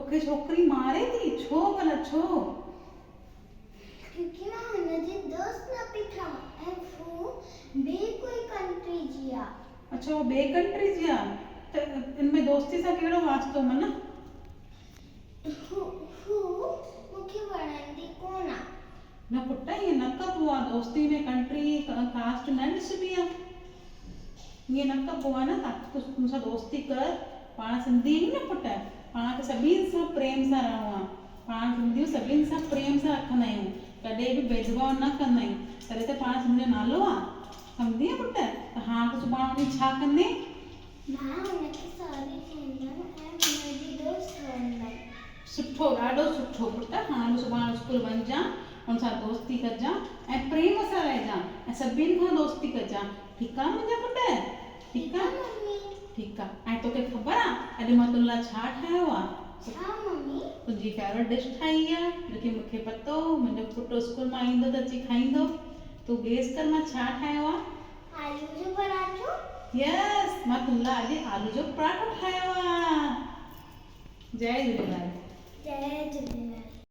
तोखे छोकरी मारे थी छो भला छो? क्योंकि मां हुनजी दोस्त न पई ठहां ऐं हू ॿिए कोई कंट्री जी आहे। अच्छा वो ॿिए कंट्री जी आहे त इनमें दोस्ती सां कहिड़ो वास्तो मन? हू मूंखे वणंदी कोन आहे। न पुट ईअं न कबो आहे दोस्ती में कंट्री कास्ट न ॾिसबी आहे ईअं न कबो आहे न तूं मूंसां दोस्ती कर पाण सिंधी आहियूं न पुट पाण खे सभिनि सां प्रेम सां रहणो आहे पाण सिंधियूं सभिनि सां प्रेम सां रखंदा आहियूं कॾहिं बि भेदभाव न कंदा आहियूं तॾहिं त पाण सिंधी जो नालो आहे सम्झी पुट त हाणे तूं सुभाणे वञी छा कंदे? मां हुनखे सॉरी चवंदमि ऐं हुनजी दोस्त ठहंदमि। सुठो ॾाढो सुठो पुट हाणे सुभाणे स्कूल वञिजां हुन सां दोस्ती कजां ऐं प्रेम सां रहिजां ऐं सभिनि खां दोस्ती कजां ठीकु आहे मुंहिंजा पुट? ठीकु आहे मम्मी। ठीकु आहे ऐं तोखे ख़बर आहे अॼु मां तुंहिंजे लाइ छा ठाहियो आहे? छा मम्मी? तुंहिंजी फेवरेट डिश ठाही आहे जोकी मूंखे पतो मुंहिंजो पुटु स्कूल मां ईंदो त अची खाईंदो तूं गेस कर मां छा ठाहियो आहे? आलू जो पराठो। यस मां तुंहिंजे लाइ अॼु आलू जो पराठो ठाहियो आहे। जय झूलेलाल। जय झूलेलाल।